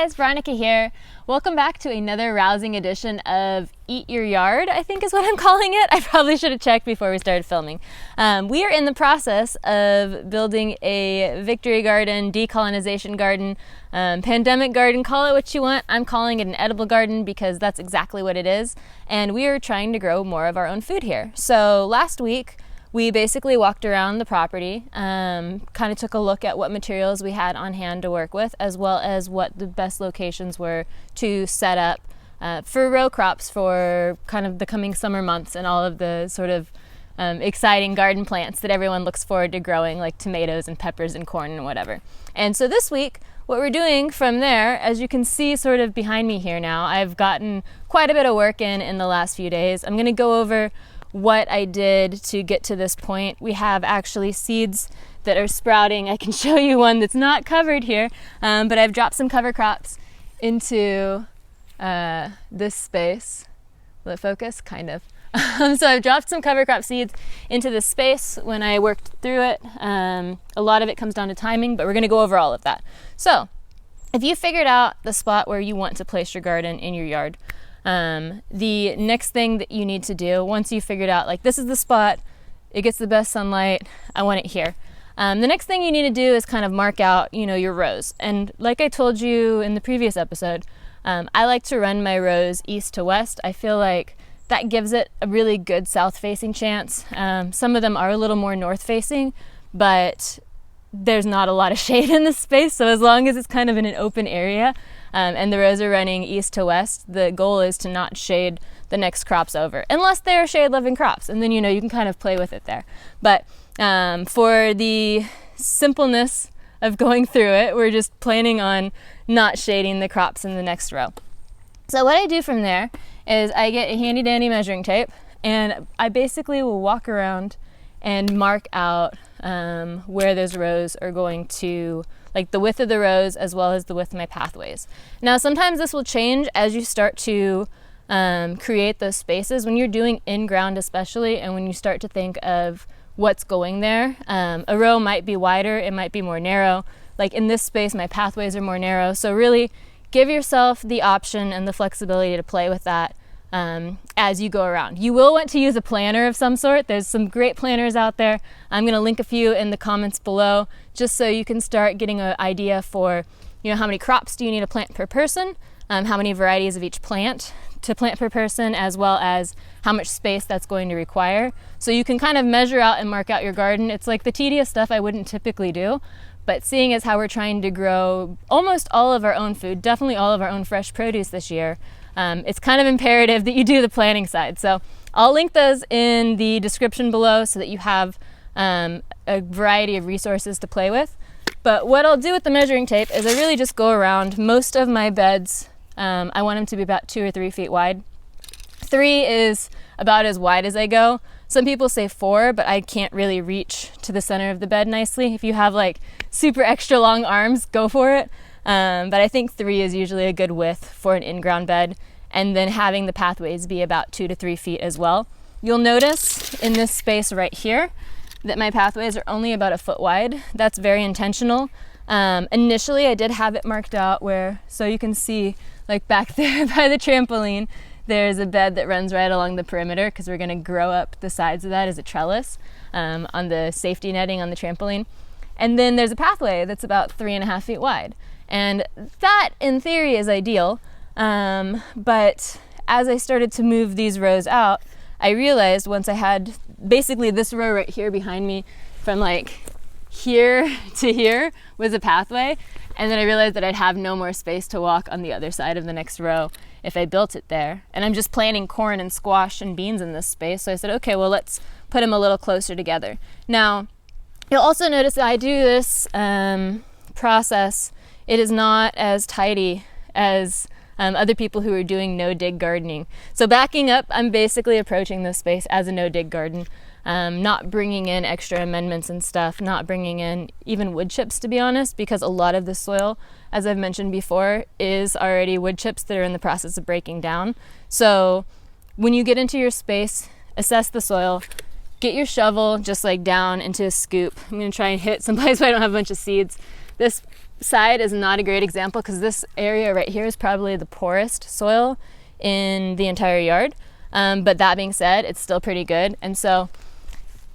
guys, Veronica here. Welcome back to another rousing edition of Eat Your Yard, I think is what I'm calling it. I probably should have checked before we started filming. We are in the process of building a victory garden, decolonization garden, pandemic garden, call it what you want. I'm calling it an edible garden because that's exactly what it is. And we are trying to grow more of our own food here. So last week, we basically walked around the property, kind of took a look at what materials we had on hand to work with, as well as what the best locations were to set up for row crops for kind of the coming summer months and all of the sort of exciting garden plants that everyone looks forward to growing, like tomatoes and peppers and corn and whatever. And so this week, what we're doing from there, as you can see sort of behind me here now, I've gotten quite a bit of work in the last few days. I'm going to go over what I did to get to this point. We have actually seeds that are sprouting. I can show you one that's not covered here, but I've dropped some cover crops into this space. Will it focus? Kind of. So I've dropped some cover crop seeds into this space when I worked through it. A lot of it comes down to timing, but we're going to go over all of that. So if you figured out the spot where you want to place your garden in your yard, the next thing that you need to do, once you figured out, like, this is the spot, it gets the best sunlight, I want it here. The next thing you need to do is kind of mark out, your rows. And like I told you in the previous episode, I like to run my rows east to west. I feel like that gives it a really good south-facing chance. Some of them are a little more north-facing, but there's not a lot of shade in this space, so as long as it's kind of in an open area, and the rows are running east to west, the goal is to not shade the next crops over, unless they're shade-loving crops, and then you can kind of play with it there. But for the simpleness of going through it, we're just planning on not shading the crops in the next row. So what I do from there is I get a handy-dandy measuring tape, and I basically will walk around and mark out where those rows are going to, like the width of the rows as well as the width of my pathways. Now sometimes this will change as you start to create those spaces. When you're doing in-ground especially, and when you start to think of what's going there, a row might be wider, it might be more narrow. Like in this space, my pathways are more narrow. So really give yourself the option and the flexibility to play with that as you go around. You will want to use a planner of some sort. There's some great planners out there. I'm going to link a few in the comments below, just so you can start getting an idea for, how many crops do you need to plant per person, how many varieties of each plant to plant per person, as well as how much space that's going to require. So you can kind of measure out and mark out your garden. It's like the tedious stuff I wouldn't typically do, but seeing as how we're trying to grow almost all of our own food, definitely all of our own fresh produce this year, it's kind of imperative that you do the planning side. So I'll link those in the description below so that you have a variety of resources to play with. But what I'll do with the measuring tape is I really just go around. Most of my beds, I want them to be about 2 or 3 feet wide. 3 is about as wide as I go. Some people say 4, but I can't really reach to the center of the bed nicely. If you have like super extra long arms, go for it. But I think 3 is usually a good width for an in-ground bed, and then having the pathways be about 2 to 3 feet as well. You'll notice in this space right here that my pathways are only about 1 foot wide. That's very intentional. Initially, I did have it marked out so you can see, like back there by the trampoline, there's a bed that runs right along the perimeter because we're going to grow up the sides of that as a trellis on the safety netting on the trampoline. And then there's a pathway that's about 3.5 feet wide. And that, in theory, is ideal. But as I started to move these rows out, I realized once I had basically this row right here behind me from like here to here was a pathway. And then I realized that I'd have no more space to walk on the other side of the next row if I built it there. And I'm just planting corn and squash and beans in this space. So I said, okay, well, let's put them a little closer together. Now, you'll also notice that I do this process. It is not as tidy as other people who are doing no-dig gardening. So backing up, I'm basically approaching this space as a no-dig garden, not bringing in extra amendments and stuff, not bringing in even wood chips, to be honest, because a lot of the soil, as I've mentioned before, is already wood chips that are in the process of breaking down. So when you get into your space, assess the soil, get your shovel just like down into a scoop. I'm going to try and hit someplace where I don't have a bunch of seeds. This side is not a great example because this area right here is probably the poorest soil in the entire yard. But that being said, it's still pretty good. And so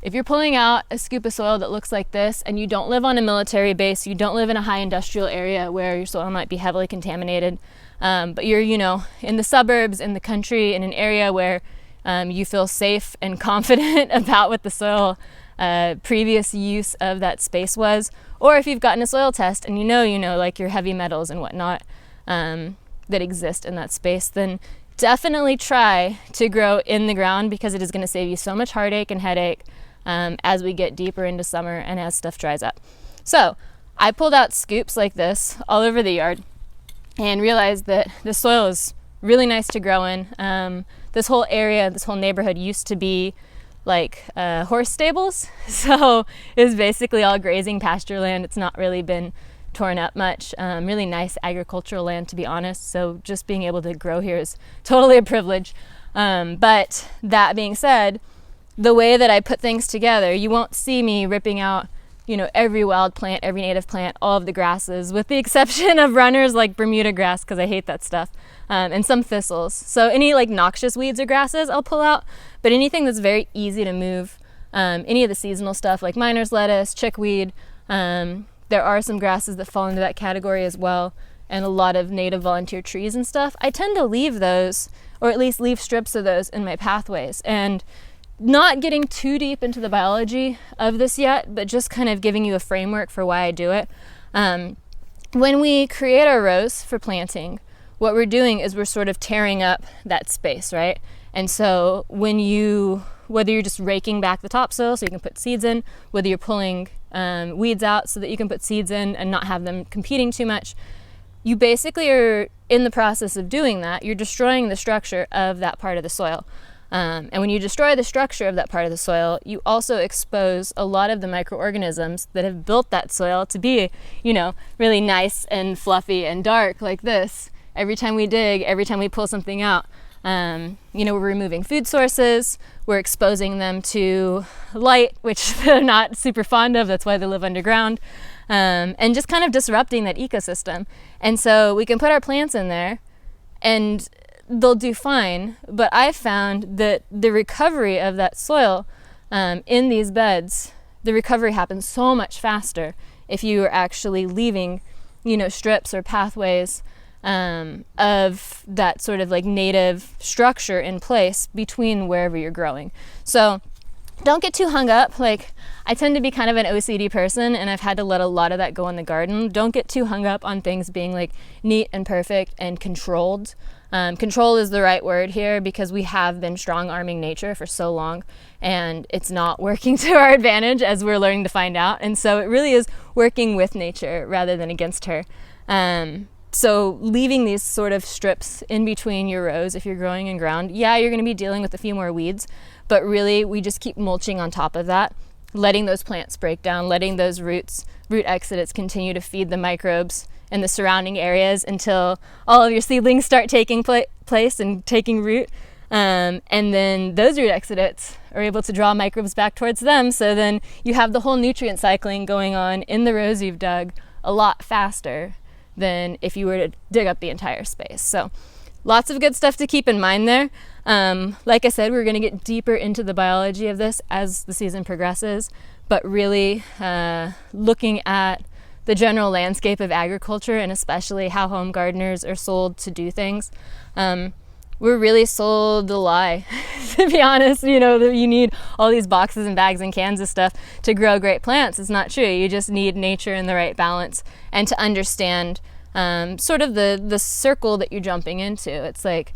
if you're pulling out a scoop of soil that looks like this and you don't live on a military base, you don't live in a high industrial area where your soil might be heavily contaminated, but you're, in the suburbs, in the country, in an area where you feel safe and confident about what the soil previous use of that space was, or if you've gotten a soil test and like your heavy metals and whatnot that exist in that space, then definitely try to grow in the ground because it is going to save you so much heartache and headache as we get deeper into summer and as stuff dries up. So I pulled out scoops like this all over the yard and realized that the soil is really nice to grow in. This whole area, this whole neighborhood used to be like horse stables. So it was basically all grazing pasture land. It's not really been torn up much. Really nice agricultural land, to be honest. So just being able to grow here is totally a privilege. But that being said, the way that I put things together, you won't see me ripping out, every wild plant, every native plant, all of the grasses, with the exception of runners like Bermuda grass, because I hate that stuff, and some thistles. So any like noxious weeds or grasses I'll pull out, but anything that's very easy to move, any of the seasonal stuff like miner's lettuce, chickweed, there are some grasses that fall into that category as well, and a lot of native volunteer trees and stuff. I tend to leave those, or at least leave strips of those in my pathways, and not getting too deep into the biology of this yet, but just kind of giving you a framework for why I do it. When we create our rows for planting, what we're doing is we're sort of tearing up that space, right? And so whether you're just raking back the topsoil so you can put seeds in, whether you're pulling weeds out so that you can put seeds in and not have them competing too much, you basically are in the process of doing that. You're destroying the structure of that part of the soil. And when you destroy the structure of that part of the soil, you also expose a lot of the microorganisms that have built that soil to be, really nice and fluffy and dark like this. Every time we dig, every time we pull something out, we're removing food sources, we're exposing them to light, which they're not super fond of, that's why they live underground, and just kind of disrupting that ecosystem. And so we can put our plants in there and they'll do fine, but I've found that the recovery of that soil in these beds, the recovery happens so much faster if you are actually leaving, strips or pathways of that sort of like native structure in place between wherever you're growing. So don't get too hung up. Like, I tend to be kind of an OCD person, and I've had to let a lot of that go in the garden. Don't get too hung up on things being like neat and perfect and controlled. Control is the right word here because we have been strong-arming nature for so long, and it's not working to our advantage, as we're learning to find out. And so it really is working with nature rather than against her. So leaving these sort of strips in between your rows, if you're growing in ground, yeah, you're going to be dealing with a few more weeds, but really we just keep mulching on top of that, letting those plants break down, letting those root exudates continue to feed the microbes in the surrounding areas until all of your seedlings start taking place and taking root. And then those root exudates are able to draw microbes back towards them, so then you have the whole nutrient cycling going on in the rows you've dug a lot faster than if you were to dig up the entire space. So lots of good stuff to keep in mind there. Like I said, we're going to get deeper into the biology of this as the season progresses, but really looking at the general landscape of agriculture and especially how home gardeners are sold to do things. We're really sold the lie, to be honest, that you need all these boxes and bags and cans of stuff to grow great plants. It's not true. You just need nature in the right balance and to understand sort of the circle that you're jumping into. It's like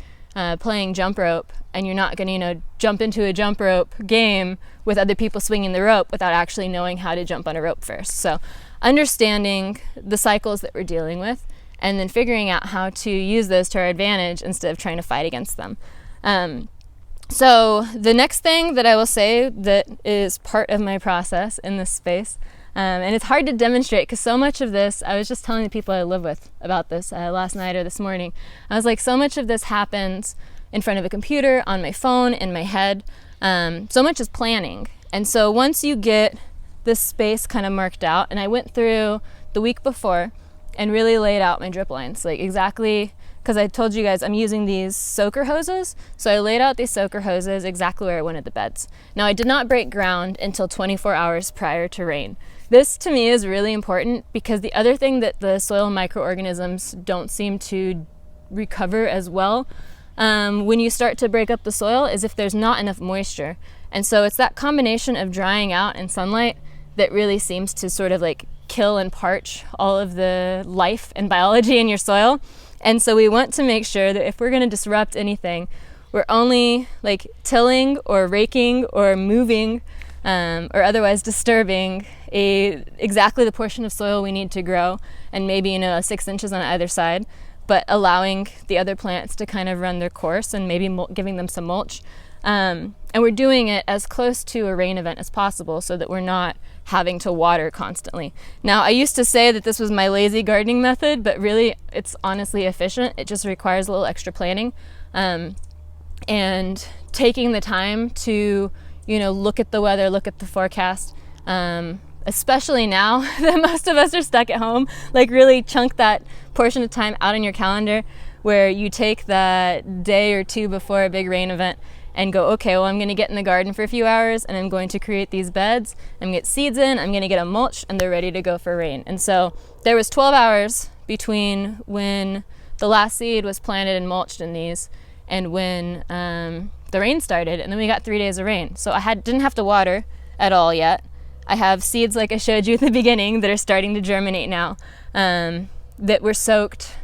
playing jump rope, and you're not going to, jump into a jump rope game with other people swinging the rope without actually knowing how to jump on a rope first. So understanding the cycles that we're dealing with, and then figuring out how to use those to our advantage instead of trying to fight against them. So the next thing that I will say that is part of my process in this space, and it's hard to demonstrate because so much of this, I was just telling the people I live with about this last night or this morning. I was like, so much of this happens in front of a computer, on my phone, in my head. So much is planning. And so once you get this space kind of marked out, and I went through the week before and really laid out my drip lines, like exactly, because I told you guys I'm using these soaker hoses. So I laid out these soaker hoses exactly where I wanted the beds. Now I did not break ground until 24 hours prior to rain. This to me is really important because the other thing that the soil microorganisms don't seem to recover as well when you start to break up the soil is if there's not enough moisture. And so it's that combination of drying out and sunlight that really seems to sort of like kill and parch all of the life and biology in your soil. And so we want to make sure that if we're going to disrupt anything, we're only like tilling or raking or moving or otherwise disturbing exactly the portion of soil we need to grow, and maybe 6 inches on either side, but allowing the other plants to kind of run their course and maybe giving them some mulch. And we're doing it as close to a rain event as possible so that we're not having to water constantly. Now, I used to say that this was my lazy gardening method, but really it's honestly efficient. It just requires a little extra planning and taking the time to, look at the weather, look at the forecast, especially now that most of us are stuck at home. Like really chunk that portion of time out in your calendar where you take that day or two before a big rain event and go, okay, well, I'm going to get in the garden for a few hours and I'm going to create these beds. I'm going to get seeds in, I'm going to get a mulch, and they're ready to go for rain. And so there was 12 hours between when the last seed was planted and mulched in these and when the rain started, and then we got 3 days of rain. So I didn't have to water at all yet. I have seeds, like I showed you at the beginning, that are starting to germinate now, that were soaked.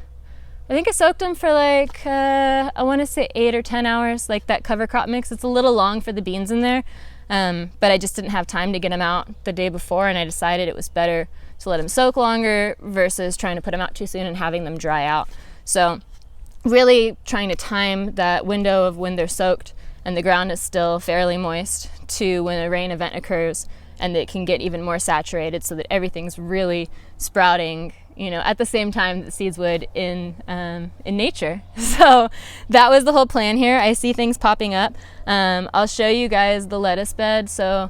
I think I soaked them for like, I want to say 8 or 10 hours, like that cover crop mix. It's a little long for the beans in there, but I just didn't have time to get them out the day before, and I decided it was better to let them soak longer versus trying to put them out too soon and having them dry out. So really trying to time that window of when they're soaked and the ground is still fairly moist to when a rain event occurs, and it can get even more saturated so that everything's really sprouting, at the same time that seeds would in nature. So that was the whole plan here. I see things popping up. I'll show you guys the lettuce bed. So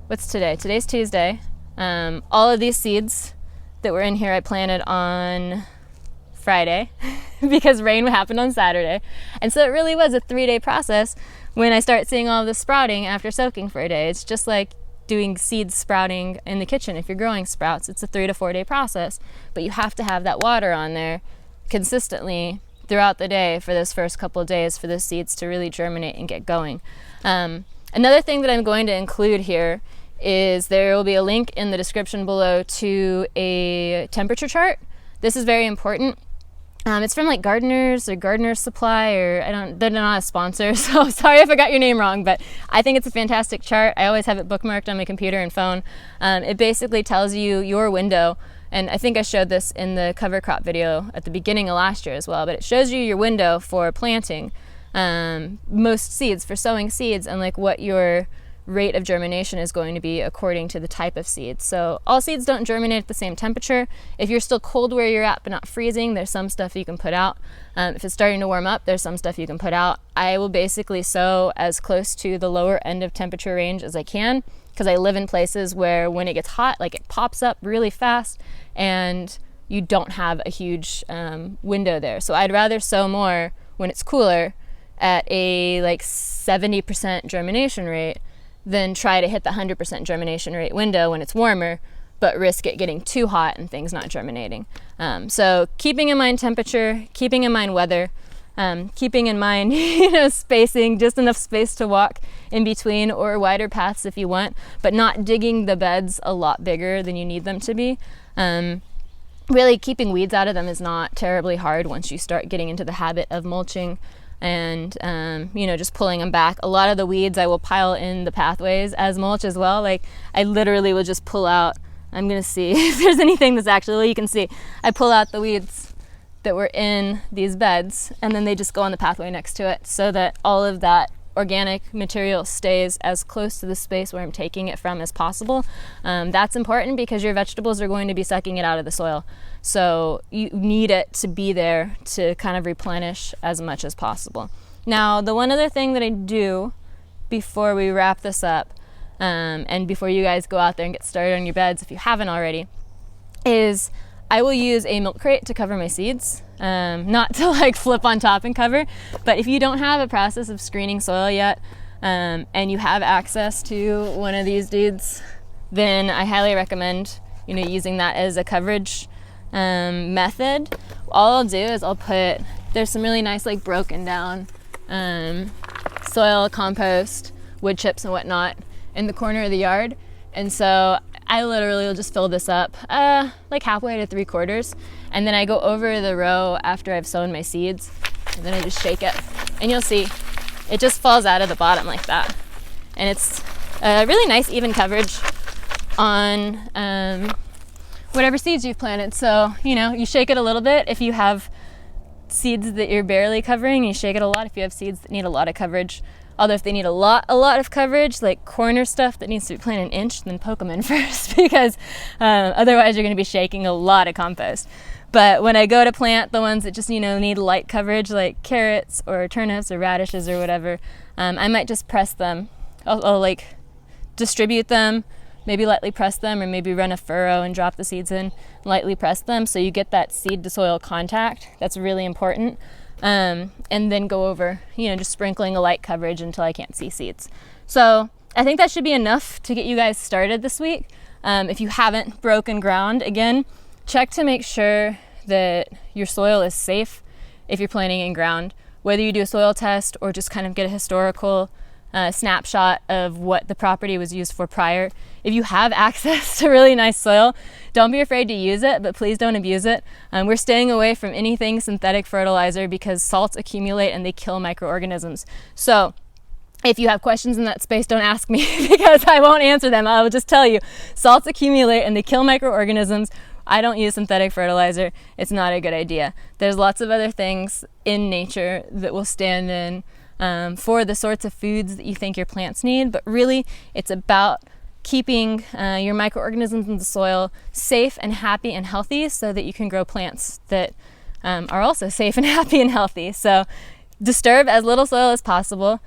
what's today? Today's Tuesday. All of these seeds that were in here I planted on Friday because rain happened on Saturday. And so it really was a 3-day process when I start seeing all of this sprouting after soaking for a day. It's just like doing seeds sprouting in the kitchen. If you're growing sprouts, it's a 3 to 4 day process, but you have to have that water on there consistently throughout the day for those first couple of days for the seeds to really germinate and get going. Another thing that I'm going to include here is there will be a link in the description below to a temperature chart. This is very important. It's from like Gardeners or Gardener's Supply, or they're not a sponsor, so sorry if I got your name wrong, but I think it's a fantastic chart. I always have it bookmarked on my computer and phone. It basically tells you your window, and I think I showed this in the cover crop video at the beginning of last year as well, but it shows you your window for planting most seeds, for sowing seeds, and like what your rate of germination is going to be according to the type of seeds. So all seeds don't germinate at the same temperature. If you're still cold where you're at but not freezing, there's some stuff you can put out. If it's starting to warm up, there's some stuff you can put out. I will basically sow as close to the lower end of temperature range as I can, because I live in places where when it gets hot, like it pops up really fast and you don't have a huge window there. So I'd rather sow more when it's cooler at a like 70% germination rate than try to hit the 100% germination rate window when it's warmer, but risk it getting too hot and things not germinating. So keeping in mind temperature, keeping in mind weather, keeping in mind spacing, just enough space to walk in between, or wider paths if you want, but not digging the beds a lot bigger than you need them to be. Really keeping weeds out of them is not terribly hard once you start getting into the habit of mulching and just pulling them back. A lot of the weeds I will pile in the pathways as mulch as well. Like I literally will just pull out, I'm gonna see if there's anything that's actually, well, you can see I pull out the weeds that were in these beds, and then they just go on the pathway next to it, so that all of that organic material stays as close to the space where I'm taking it from as possible. That's important because your vegetables are going to be sucking it out of the soil. So you need it to be there to kind of replenish as much as possible. Now, the one other thing that I do before we wrap this up, and before you guys go out there and get started on your beds if you haven't already, is I will use a milk crate to cover my seeds, not to like flip on top and cover, but if you don't have a process of screening soil yet, and you have access to one of these dudes, then I highly recommend, you know, using that as a coverage method. All I'll do is there's some really nice like broken down soil, compost, wood chips and whatnot in the corner of the yard, and so I literally will just fill this up like halfway to 3/4, and then I go over the row after I've sown my seeds, and then I just shake it, and you'll see it just falls out of the bottom like that, and it's a really nice even coverage on whatever seeds you've planted. So, you know, you shake it a little bit if you have seeds that you're barely covering, you shake it a lot if you have seeds that need a lot of coverage. Although if they need a lot of coverage, like corner stuff that needs to be planted an inch, then poke them in first, because otherwise you're going to be shaking a lot of compost. But when I go to plant the ones that just, you know, need light coverage, like carrots or turnips or radishes or whatever, I might just press them. I'll like distribute them, maybe lightly press them, or maybe run a furrow and drop the seeds in, lightly press them, so you get that seed to soil contact. That's really important. And then go over, you know, just sprinkling a light coverage until I can't see seeds. So I think that should be enough to get you guys started this week. If you haven't broken ground, again, check to make sure that your soil is safe if you're planting in ground, whether you do a soil test or just kind of get a historical snapshot of what the property was used for prior. If you have access to really nice soil, don't be afraid to use it, but please don't abuse it. We're staying away from anything synthetic fertilizer because salts accumulate and they kill microorganisms. So if you have questions in that space, don't ask me because I won't answer them. I will just tell you, salts accumulate and they kill microorganisms. I don't use synthetic fertilizer. It's not a good idea. There's lots of other things in nature that will stand in for the sorts of foods that you think your plants need, but really it's about keeping your microorganisms in the soil safe and happy and healthy so that you can grow plants that are also safe and happy and healthy. So disturb as little soil as possible.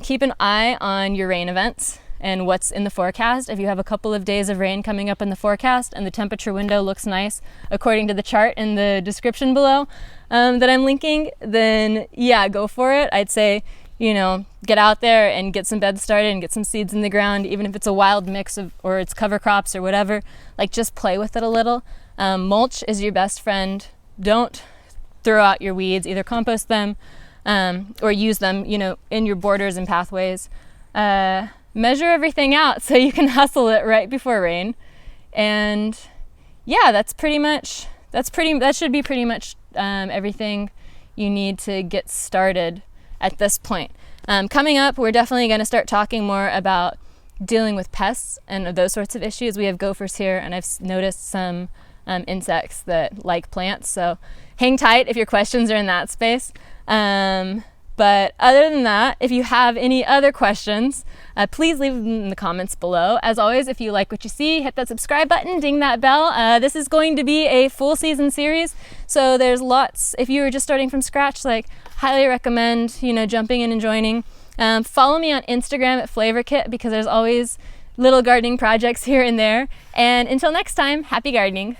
Keep an eye on your rain events and what's in the forecast. If you have a couple of days of rain coming up in the forecast and the temperature window looks nice according to the chart in the description below that I'm linking, then yeah, go for it. I'd say, you know, get out there and get some beds started and get some seeds in the ground, even if it's a wild mix of, or it's cover crops or whatever. Like, just play with it a little. Mulch is your best friend. Don't throw out your weeds. Either compost them or use them, you know, in your borders and pathways. Measure everything out so you can hustle it right before rain. And yeah, that should be pretty much everything you need to get started at this point. Coming up, we're definitely going to start talking more about dealing with pests and those sorts of issues. We have gophers here, and I've noticed some insects that like plants, so hang tight if your questions are in that space. But other than that, if you have any other questions, please leave them in the comments below. As always, if you like what you see, hit that subscribe button, ding that bell. This is going to be a full season series, so there's lots. If you were just starting from scratch, like, highly recommend, you know, jumping in and joining. Follow me on Instagram at FlavorKit because there's always little gardening projects here and there. And until next time, happy gardening.